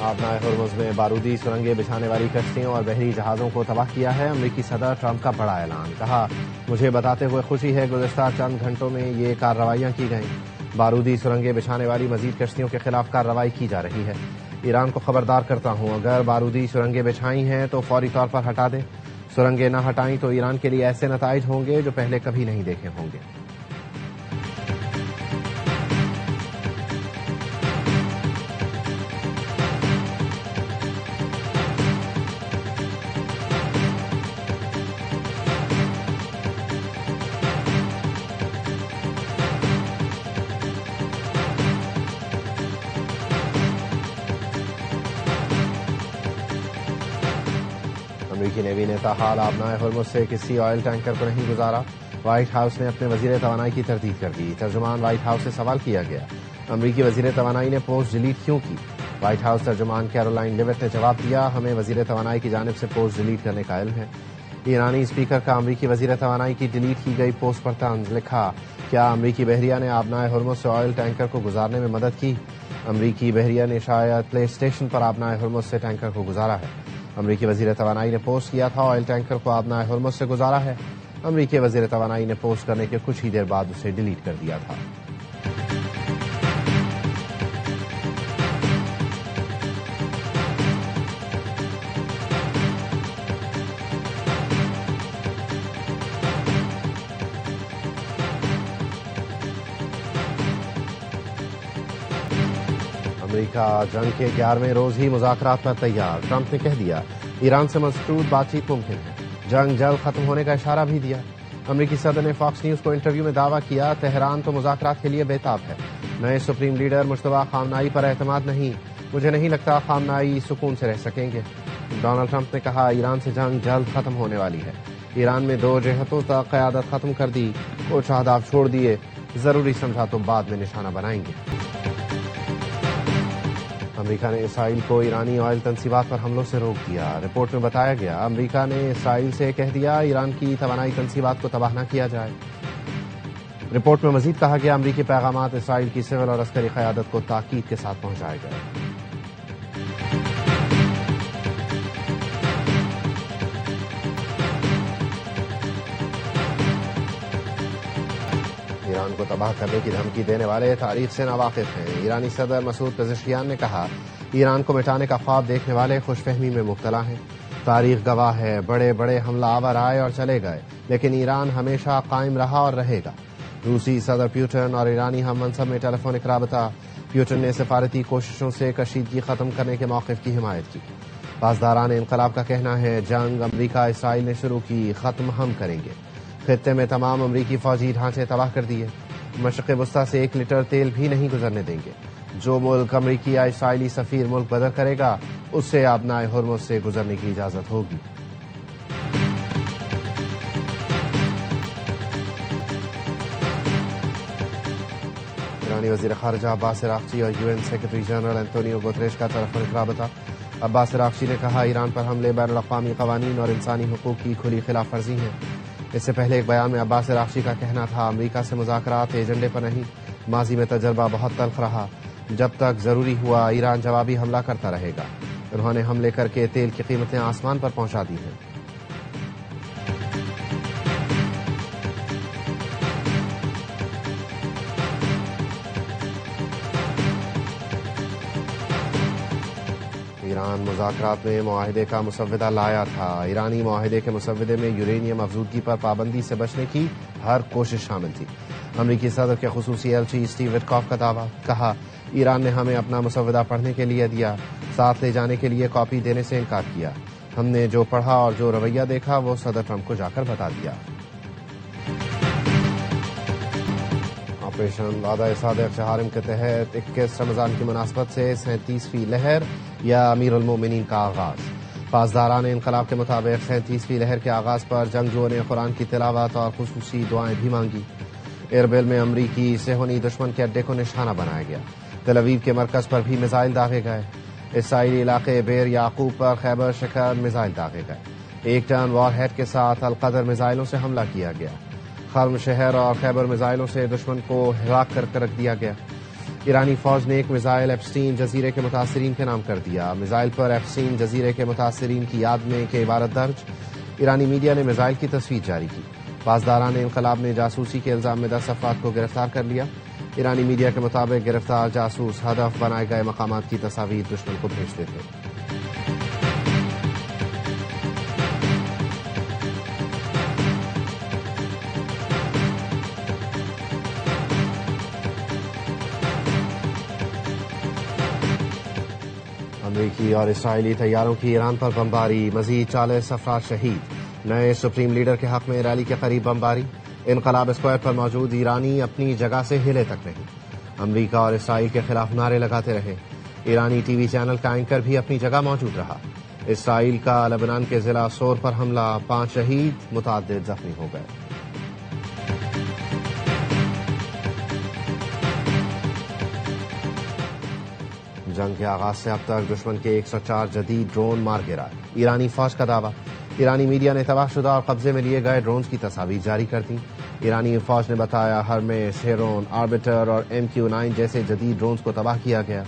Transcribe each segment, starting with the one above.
آبنائے ہرمز میں بارودی سرنگیں بچھانے والی کشتیوں اور بحری جہازوں کو تباہ کیا ہے۔ امریکی صدر ٹرمپ کا بڑا اعلان، کہا مجھے بتاتے ہوئے خوشی ہے گزشتہ چند گھنٹوں میں یہ کارروائیاں کی گئیں۔ بارودی سرنگیں بچھانے والی مزید کشتیوں کے خلاف کارروائی کی جا رہی ہے۔ ایران کو خبردار کرتا ہوں، اگر بارودی سرنگیں بچھائی ہیں تو فوری طور پر ہٹا دیں۔ سرنگیں نہ ہٹائیں تو ایران کے لیے ایسے نتائج ہوں گے جو پہلے کبھی نہیں دیکھے ہوں گے۔ امریکی نیوی نے تاحال آبنائے ہرمز سے کسی آئل ٹینکر کو نہیں گزارا۔ وائٹ ہاؤس نے اپنے وزیر توانائی کی تردید کر دی۔ ترجمان وائٹ ہاؤس سے سوال کیا گیا، امریکی وزیر توانائی نے پوسٹ ڈیلیٹ کیوں کی؟ وائٹ ہاؤس ترجمان کیرولائن لیوٹ نے جواب دیا، ہمیں وزیر توانائی کی جانب سے پوسٹ ڈیلیٹ کرنے کا علم ہے۔ ایرانی اسپیکر کا امریکی وزیر توانائی کی ڈیلیٹ کی گئی پوسٹ پر طنز، لکھا کیا امریکی بحریہ نے آبنائے ہرمز سے آئل ٹینکر کو گزارنے میں مدد کی؟ امریکی بحریہ نے شاید پلے اسٹیشن پر آبنائے ہرمز سے ٹینکر کو گزارا ہے۔ امریکی وزیر توانائی نے پوسٹ کیا تھا آئل ٹینکر کو آبنائے ہرمز سے گزارا ہے۔ امریکی وزیر توانائی نے پوسٹ کرنے کے کچھ ہی دیر بعد اسے ڈیلیٹ کر دیا تھا۔ امریکہ جنگ کے 11ویں روز ہی مذاکرات پر تیار۔ ٹرمپ نے کہہ دیا ایران سے مشروط بات چیت ممکن ہے، جنگ جلد ختم ہونے کا اشارہ بھی دیا۔ امریکی صدر نے فاکس نیوز کو انٹرویو میں دعویٰ کیا تہران تو مذاکرات کے لیے بے تاب ہے، نئے سپریم لیڈر مشتبہ خامنائی پر اعتماد نہیں، مجھے نہیں لگتا خامنائی سکون سے رہ سکیں گے۔ ڈونلڈ ٹرمپ نے کہا ایران سے جنگ جلد ختم ہونے والی ہے، ایران میں 2 جہتوں تک قیادت ختم کر دی، کچھ اہداف چھوڑ دیے، ضروری سمجھا تو بعد میں نشانہ بنائیں گے۔ امریکہ نے اسرائیل کو ایرانی آئل تنصیبات پر حملوں سے روک دیا۔ رپورٹ میں بتایا گیا امریکہ نے اسرائیل سے کہہ دیا ایران کی توانائی تنصیبات کو تباہ نہ کیا جائے۔ رپورٹ میں مزید کہا گیا امریکی پیغامات اسرائیل کی سول اور عسکری قیادت کو تاکید کے ساتھ پہنچائے گئے۔ ایران کو تباہ کرنے کی دھمکی دینے والے تاریخ سے ناواقف ہیں۔ ایرانی صدر مسعود پزشکیان نے کہا ایران کو مٹانے کا خواب دیکھنے والے خوش فہمی میں مبتلا ہیں۔ تاریخ گواہ ہے بڑے بڑے حملہ آور آئے اور چلے گئے، لیکن ایران ہمیشہ قائم رہا اور رہے گا۔ روسی صدر پیوٹن اور ایرانی ہم منصب میں ٹیلی فونک رابطہ۔ پیوٹن نے سفارتی کوششوں سے کشیدگی ختم کرنے کے موقف کی حمایت کی۔ پاسداران انقلاب کا کہنا ہے جنگ امریکہ اسرائیل نے شروع کی، ختم ہم کریں گے۔ خطے میں تمام امریکی فوجی ڈھانچے تباہ کر دیے، مشرق وسطی سے 1 لیٹر تیل بھی نہیں گزرنے دیں گے۔ جو ملک امریکی یا اسرائیلی سفیر ملک بدل کرے گا اس سے آبنائے ہرمز سے گزرنے کی اجازت ہوگی۔ ایرانی وزیر خارجہ عباس عراقچی اور UN secretary general Antonio Guterres کا ٹیلیفونک رابطہ۔ عباس عراقچی نے کہا ایران پر حملے بین الاقوامی قوانین اور انسانی حقوق کی کھلی خلاف ورزی ہے۔ اس سے پہلے ایک بیان میں عباس عراقچی کا کہنا تھا امریکہ سے مذاکرات ایجنڈے پر نہیں، ماضی میں تجربہ بہت تلخ رہا، جب تک ضروری ہوا ایران جوابی حملہ کرتا رہے گا۔ انہوں نے حملے کر کے تیل کی قیمتیں آسمان پر پہنچا دی ہیں۔ ایران مذاکرات میں معاہدے کا مسودہ لایا تھا۔ ایرانی معاہدے کے مسودے میں یورینیم افزودگی پر پابندی سے بچنے کی ہر کوشش شامل تھی۔ امریکی صدر کے خصوصی ایلچی اسٹیو وٹکاف کا دعویٰ، کہا ایران نے ہمیں اپنا مسودہ پڑھنے کے لیے دیا، ساتھ لے جانے کے لیے کاپی دینے سے انکار کیا۔ ہم نے جو پڑھا اور جو رویہ دیکھا وہ صدر ٹرمپ کو جا کر بتا دیا۔ آپریشن وعدہ صادق چہارم کے تحت 21 رمضان کی مناسبت سے 37ویں لہر یا امیر المومنین کا آغاز۔ پاسداران انقلاب کے مطابق 37ویں لہر کے آغاز پر جنگجوؤں نے قرآن کی تلاوت اور خصوصی دعائیں بھی مانگی۔ اربل میں امریکی صہیونی دشمن کے اڈے کو نشانہ بنایا گیا۔ تل ابیب کے مرکز پر بھی میزائل داغے گئے۔ اسرائیلی علاقے بیر یعقوب پر خیبر شکر میزائل داغے گئے۔ 1 ٹن وار ہیڈ کے ساتھ القدر میزائلوں سے حملہ کیا گیا۔ خرم شہر اور خیبر میزائلوں سے دشمن کو ہلاک کر رکھ دیا گیا۔ ایرانی فوج نے ایک میزائل ایپسٹین جزیرے کے متاثرین کے نام کر دیا. میزائل پر ایپسٹین جزیرے کے متاثرین کی یاد میں کہ عبارت درج. ایرانی میڈیا نے میزائل کی تصویر جاری کی. پاسداران انقلاب نے جاسوسی کے الزام میں 10 افراد کو گرفتار کر لیا. ایرانی میڈیا کے مطابق گرفتار جاسوس ہدف بنائے گئے مقامات کی تصاویر دشمن کو بھیجتے تھے. امریکی اور اسرائیلی طیاروں کی ایران پر بمباری. مزید 40 افراد شہید. نئے سپریم لیڈر کے حق میں ریلی کے قریب بمباری. انقلاب اسکوائر پر موجود ایرانی اپنی جگہ سے ہلے تک نہیں. امریکہ اور اسرائیل کے خلاف نعرے لگاتے رہے. ایرانی ٹی وی چینل کا اینکر بھی اپنی جگہ موجود رہا. اسرائیل کا لبنان کے ضلع سور پر حملہ. 5 شہید، متعدد زخمی ہو گئے. جنگ کے آغاز سے اب تک دشمن کے 104 جدید ڈرون مار گرائے. ایرانی فوج کا دعویٰ. ایرانی میڈیا نے تباہ شدہ اور قبضے میں لیے گئے ڈرونز کی تصاویر جاری کر دیں. ایرانی فوج نے بتایا ہرمیس، ہیرون، آربیٹر اور MQ-9 جیسے جدید ڈرونز کو تباہ کیا گیا.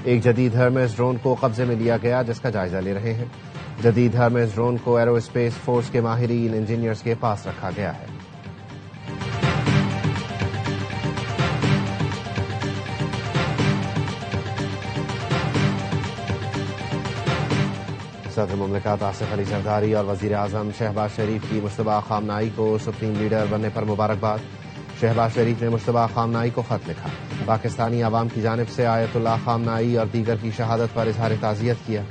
ایک جدید ہرمیس ڈرون کو قبضے میں لیا گیا جس کا جائزہ لے رہے ہیں. جدید ہرمیس ڈرون کو ایرو اسپیس فورس کے ماہرین انجینئرز کے پاس رکھا گیا ہے. صدر مملکت آصف علی زرداری اور وزیر اعظم شہباز شریف کی مشتبہ خامنہئی کو سپریم لیڈر بننے پر مبارکباد. شہباز شریف نے مشتبہ خامنہئی کو خط لکھا. پاکستانی عوام کی جانب سے آیت اللہ خامنہئی اور دیگر کی شہادت پر اظہار تعزیت کیا.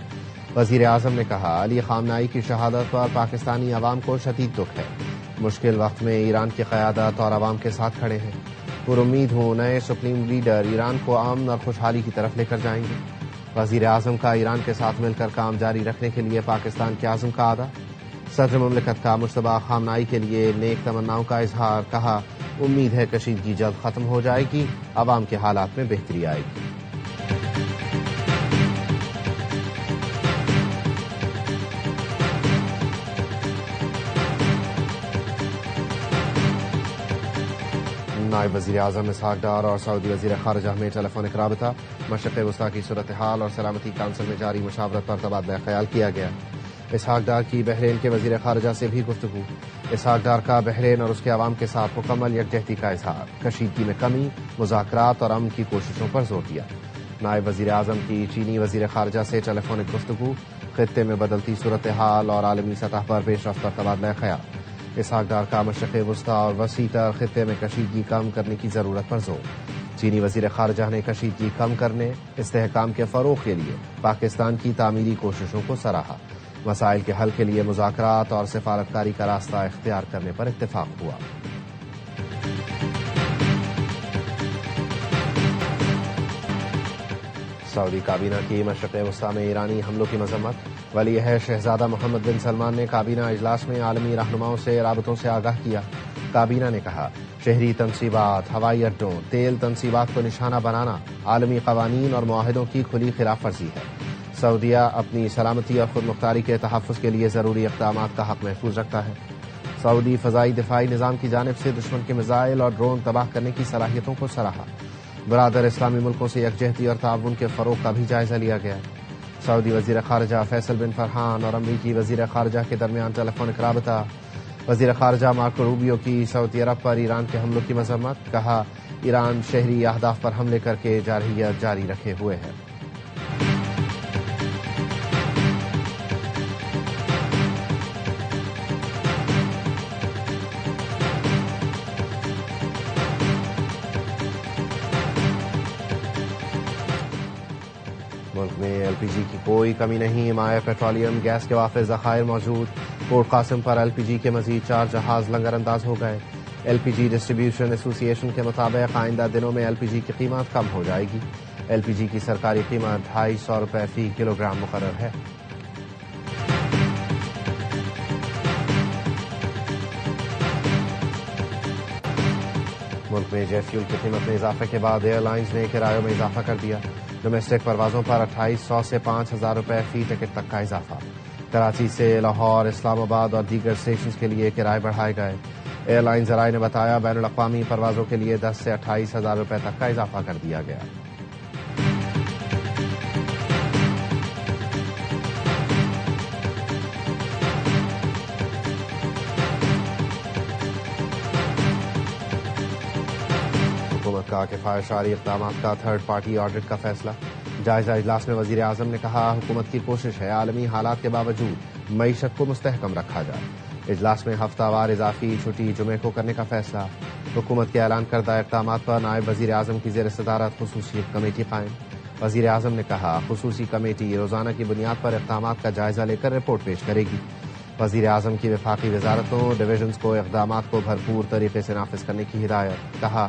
وزیر اعظم نے کہا علی خامنہئی کی شہادت پر پاکستانی عوام کو شدید دکھ ہے. مشکل وقت میں ایران کی قیادت اور عوام کے ساتھ کھڑے ہیں. پر امید ہوں نئے سپریم لیڈر ایران کو امن اور خوشحالی کی طرف لے کر جائیں گے. وزیر اعظم کا ایران کے ساتھ مل کر کام جاری رکھنے کے لیے پاکستان کے عزم کا اعادہ. صدر مملکت کا مشتبہ خامنہئی کے لیے نیک تمناؤں کا اظہار. کہا امید ہے کشیدگی جلد ختم ہو جائے گی، عوام کے حالات میں بہتری آئے گی. نائب وزیر اعظم اسحاق ڈار اور سعودی وزیر خارجہ میں ٹیلی فونک رابطہ. مشرق وسطی کی صورتحال اور سلامتی کونسل میں جاری مشاورت پر تبادلہ خیال کیا گیا. اسحاق ڈار کی بحرین کے وزیر خارجہ سے بھی گفتگو. اسحاق ڈار کا بحرین اور اس کے عوام کے ساتھ مکمل یکجہتی کا اظہار. کشیدگی میں کمی، مذاکرات اور امن کی کوششوں پر زور دیا. نائب وزیر اعظم کی چینی وزیر خارجہ سے ٹیلی فونک گفتگو. خطے میں بدلتی صورتحال اور عالمی سطح پر پیش رفت پر تبادلہ خیال. اسحاق ڈار کا مشرق وسطی اور وسیع تر خطے میں کشیدگی کم کرنے کی ضرورت پر زور. چینی وزیر خارجہ نے کشیدگی کم کرنے، استحکام کے فروغ کے لیے پاکستان کی تعمیری کوششوں کو سراہا. مسائل کے حل کے لیے مذاکرات اور سفارتکاری کا راستہ اختیار کرنے پر اتفاق ہوا. سعودی کابینہ کی مشرق وسطی میں ایرانی حملوں کی مذمت. ولی عہد شہزادہ محمد بن سلمان نے کابینہ اجلاس میں عالمی رہنماؤں سے رابطوں سے آگاہ کیا. کابینہ نے کہا شہری تنصیبات، ہوائی اڈوں، تیل تنصیبات کو نشانہ بنانا عالمی قوانین اور معاہدوں کی کھلی خلاف ورزی ہے. سعودیہ اپنی سلامتی اور خود مختاری کے تحفظ کے لیے ضروری اقدامات کا حق محفوظ رکھتا ہے. سعودی فضائی دفاعی نظام کی جانب سے دشمن کے میزائل اور ڈرون تباہ کرنے کی صلاحیتوں کو سراہا. برادر اسلامی ملکوں سے یکجہتی اور تعاون کے فروغ کا بھی جائزہ لیا گیا. سعودی وزیر خارجہ فیصل بن فرحان اور امریکی وزیر خارجہ کے درمیان ٹیلی فونک رابطہ. وزیر خارجہ مارکو روبیو کی سعودی عرب پر ایران کے حملوں کی مذمت. کہا ایران شہری اہداف پر حملے کر کے جارحیت جاری رکھے ہوئے ہے. ملک میں LPG کی کوئی کمی نہیں. مائع پیٹرولیم گیس کے وافر ذخائر موجود. پورٹ قاسم پر LPG کے مزید 4 جہاز لنگر انداز ہو گئے. LPG ڈسٹریبیوشن ایسوسی ایشن کے مطابق آئندہ دنوں میں LPG کی قیمت کم ہو جائے گی. LPG کی سرکاری قیمت 250 روپے فی کلو گرام مقرر ہے. ملک میں جیٹ فیول کی قیمت میں اضافے کے بعد ایئر لائنز نے کرایوں میں اضافہ کر دیا. ڈومیسٹک پروازوں پر 2800 سے 5000 روپے فی ٹکٹ تک کا اضافہ. کراچی سے لاہور، اسلام آباد اور دیگر اسٹیشنز کے لیے کرائے بڑھائے گئے. ایئر لائن ذرائع نے بتایا بین الاقوامی پروازوں کے لیے 10 سے 28,000 روپے تک کا اضافہ کر دیا گیا. کا کفایت اقدامات کا تھرڈ پارٹی آڈٹ کا فیصلہ۔ جائزہ اجلاس میں وزیر اعظم نے کہا حکومت کی کوشش ہے عالمی حالات کے باوجود معیشت کو مستحکم رکھا جائے۔ اجلاس میں ہفتہ وار اضافی چھٹی جمعے کو کرنے کا فیصلہ۔ حکومت کے اعلان کردہ اقدامات پر نائب وزیر اعظم کی زیر صدارت خصوصی کمیٹی قائم۔ وزیر اعظم نے کہا خصوصی کمیٹی روزانہ کی بنیاد پر اقدامات کا جائزہ لے کر رپورٹ پیش کرے گی۔ وزیر اعظم کی وفاقی وزارتوں ڈویژنز کو اقدامات کو بھرپور طریقے سے نافذ کرنے کی ہدایت۔ کہا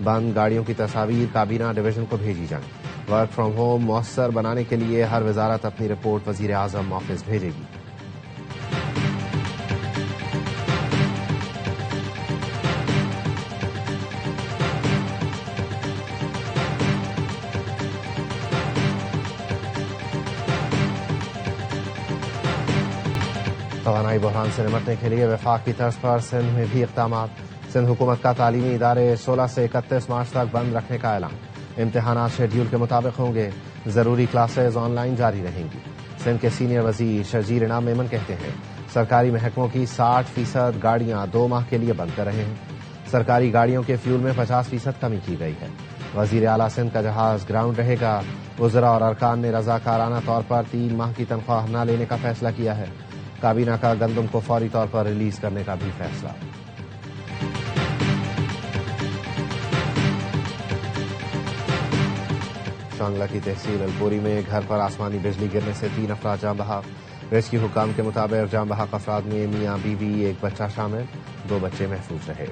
بند گاڑیوں کی تصاویر کابینہ ڈویژن کو بھیجی جائیں۔ ورک فرام ہوم مؤثر بنانے کے لیے ہر وزارت اپنی رپورٹ وزیر اعظم آفس بھیجے گی۔ توانائی بحران سے نمٹنے کے لیے وفاق کی طرز پر سندھ میں بھی اقدامات۔ سندھ حکومت کا تعلیمی ادارے 16 سے 31 مارچ تک بند رکھنے کا اعلان۔ امتحانات شیڈیول کے مطابق ہوں گے۔ ضروری کلاسز آن لائن جاری رہیں گی۔ سندھ کے سینئر وزیر شرجیل انعام میمن کہتے ہیں سرکاری محکموں کی 60% گاڑیاں 2 ماہ کے لیے بند کر رہے ہیں۔ سرکاری گاڑیوں کے فیول میں 50% کمی کی گئی ہے۔ وزیر اعلیٰ سندھ کا جہاز گراؤنڈ رہے گا۔ وزراء اور ارکان نے رضاکارانہ طور پر 3 ماہ کی تنخواہ نہ لینے کا فیصلہ کیا ہے۔ کابینہ کا گندم کو فوری طور پر ریلیز کرنے کا بھی فیصلہ۔ شانگلہ کی تحصیل الپوری میں گھر پر آسمانی بجلی گرنے سے 3 افراد جاں بحق۔ ریسکیو حکام کے مطابق جاں بحق افراد میں میاں بیوی ایک بچہ شامل، 2 بچے محفوظ رہے۔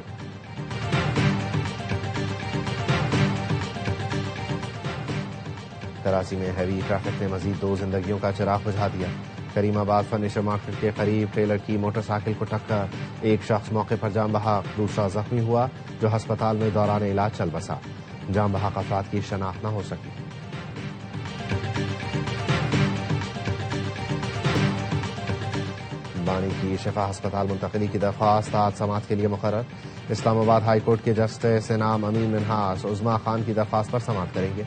کراچی میں ہیوی ٹریفک نے مزید 2 زندگیوں کا چراغ بجھا دیا۔ کریم آباد فرنیچر مارکیٹ کے قریب ٹریلر کی موٹر سائیکل کو ٹکر، ایک شخص موقع پر جاں بحق، دوسرا زخمی ہوا جو ہسپتال میں دوران علاج چل بسا۔ جاں بحق افراد کی شناخت نہ ہو سکی۔ بانی کی شفا ہسپتال منتقلی کی درخواست آج سماعت کے لیے مقرر۔ اسلام آباد ہائی کورٹ کے جسٹس انعام امین منہاس عظما خان کی درخواست پر سماعت کریں گے۔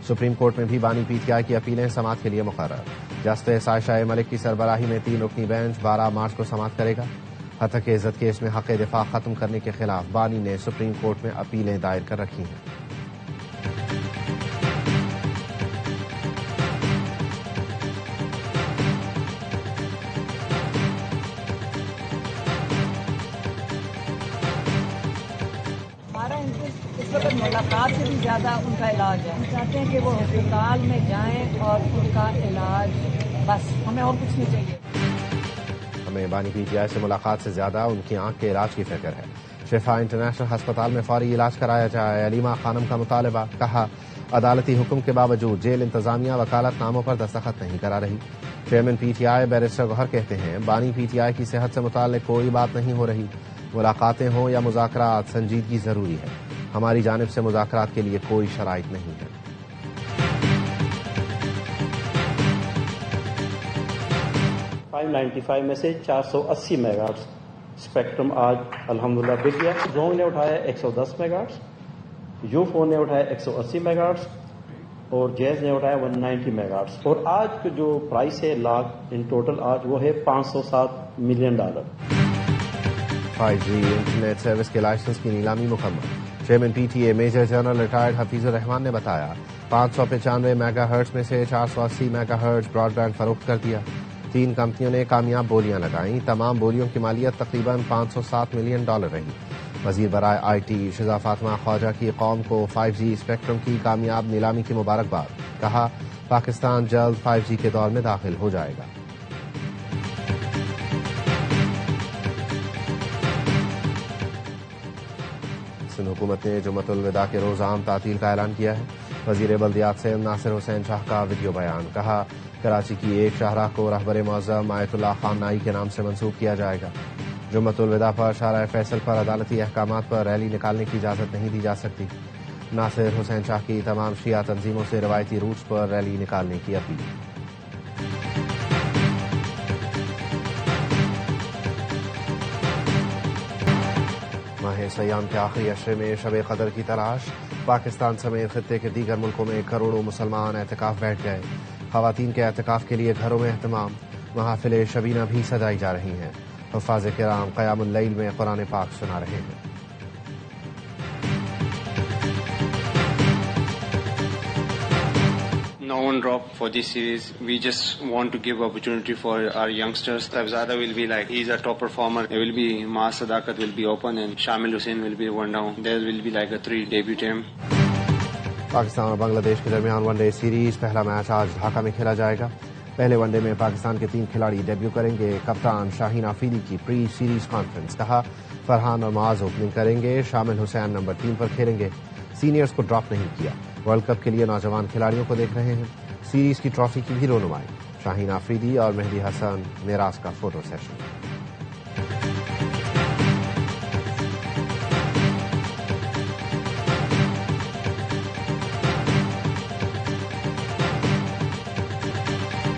سپریم کورٹ میں بھی بانی پی ٹی آئی کی اپیلیں سماعت کے لیے مقرر۔ جسٹس عائشہ ملک کی سربراہی میں 3 رکنی بینچ 12 مارچ کو سماعت کرے گا۔ ہتک عزت کیس میں حق دفاع ختم کرنے کے خلاف بانی نے سپریم کورٹ میں اپیلیں دائر کر رکھی ہیں۔ اس وقت ملاقات سے بھی زیادہ ان کا علاج ہے۔ ہم چاہتے ہیں کہ وہ ہسپتال میں جائیں اور ان کا علاج، بس ہمیں اور کچھ نہیں چاہیے۔ ہمیں بانی پی ٹی آئی سے ملاقات سے زیادہ ان کی آنکھ کے علاج کی فکر ہے۔ شفا انٹرنیشنل ہسپتال میں فوری علاج کرایا جائے، علیمہ خانم کا مطالبہ۔ کہا عدالتی حکم کے باوجود جیل انتظامیہ وکالت ناموں پر دستخط نہیں کرا رہی۔ Chairman P T I barrister Gohar کہتے ہیں بانی پی ٹی آئی کی صحت سے متعلق کوئی بات نہیں ہو رہی۔ ملاقاتیں ہوں یا مذاکرات، سنجیدگی ضروری ہے۔ ہماری جانب سے مذاکرات کے لیے کوئی شرائط نہیں ہے۔ $595 میں سے 480 میگا ہرٹز اسپیکٹرم آج الحمدللہ بک گیا۔ زونگ نے اٹھایا 110 میگا ہرٹز، یو فون نے اٹھایا 180 میگا ہرٹز اور جیز نے اٹھایا 190 میگا ہرٹز۔ اور آج کا جو پرائس ہے لاکھ ان ٹوٹل آج وہ ہے $507 ملین۔ 5G انٹرنیٹ سروس کے لائسنس کی نیلامی مکمل۔ Chairman P T A major general retired Hafeez ur Rehman نے بتایا 595 میگا ہرٹز میں سے 480 میگا ہرٹز براڈ بینڈ فروخت کر دیا۔ 3 کمپنیوں نے کامیاب بولیاں لگائیں۔ تمام بولیوں کی مالیت تقریباً $507 ملین رہی۔ وزیر برائے آئی ٹی شزا فاطمہ خواجہ کی قوم کو 5G اسپیکٹرم کی کامیاب نیلامی کی مبارکباد۔ کہا پاکستان جلد 5G کے دور میں داخل ہو جائے گا۔ سندھ حکومت نے جمعۃ الوداع کے روز عام تعطیل کا اعلان کیا ہے۔ وزیر بلدیات سندھ ناصر حسین شاہ کا ویڈیو بیان۔ کہا کراچی کی ایک شاہراہ کو رہبر معظم آیت اللہ خان نائی کے نام سے منسوب کیا جائے گا۔ جمعۃ الوداع پر شارع فیصل پر عدالتی احکامات پر ریلی نکالنے کی اجازت نہیں دی جا سکتی۔ ناصر حسین شاہ کی تمام شیعہ تنظیموں سے روایتی روٹس پر ریلی نکالنے کی اپیل۔ ماہ سیام کے آخری عشرے میں شب قدر کی تلاش۔ پاکستان سمیت خطے کے دیگر ملکوں میں کروڑوں مسلمان اعتکاف بیٹھ گئے۔ خواتین کے اعتکاف کے لیے گھروں میں اہتمام۔ محافل شبینہ بھی سجائی جا رہی ہیں۔ حفاظ کرام قیام اللیل میں قرآن پاک سنا رہے ہیں۔ own drop for this series. We just want to give opportunity for our youngsters. Tabzada will be like, he's a top performer. There will be Maaz Sadakat will be open and Shamil Hussain will be one down. There will be like a 3 debut team. Pakistan اور بنگلہ دیش کے درمیان one day series پہلا match آج ڈھاکہ میں کھیلا جائے گا. پہلے ون ڈے میں پاکستان کے 3 کھلاڑی ڈیبیو کریں گے. کپتان شاہین آفریدی کی پری سیریز کانفرنس. کہا فرحان اور معاذ اوپننگ کریں گے. شامل حسین نمبر 3 پر کھیلیں گے. سینئرز کو ڈراپ نہیں کیا. ورلڈ کپ کے لیے نوجوان کھلاڑیوں کو دیکھ رہے ہیں. سیریز کی ٹرافی کی بھی رونمائی. شاہین آفریدی اور مہدی حسن میراث کا فوٹو سیشن.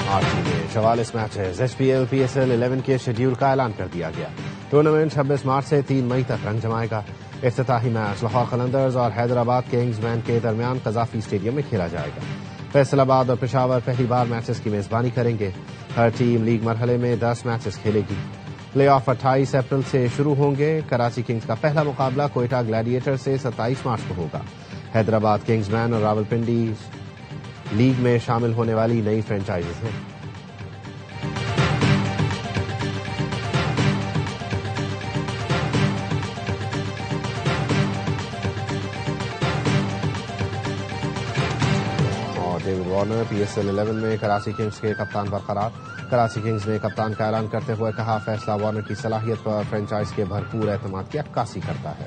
آج میں 44 matches. H P L P S L 11 کے شیڈیول کا اعلان کر دیا گیا. ٹورنامنٹ 26 مارچ سے 3 مئی تک رنگ جمائے گا. افتتاحی میچ لاہور قلندرز اور حیدرآباد کنگز مین کے درمیان قذافی اسٹیڈیم میں کھیلا جائے گا. فیصل آباد اور پشاور پہلی بار میچز کی میزبانی کریں گے. ہر ٹیم لیگ مرحلے میں 10 میچز کھیلے گی. پلے آف 28 اپریل سے شروع ہوں گے. کراچی کنگز کا پہلا مقابلہ کوئٹہ گلیڈیٹر سے 27 مارچ کو ہوگا. حیدرآباد کنگز مین اور راولپنڈی لیگ میں شامل ہونے والی نئی فرنچائزز ہیں. ڈیوڈ وارنر پی ایس ایل 11 میں کراچی کنگز کے کپتان برقرار. کراچی کنگز نے کپتان کا اعلان کرتے ہوئے کہا فیصلہ وارنر کی صلاحیت پر فرنچائز کے بھرپور اعتماد کی عکاسی کرتا ہے.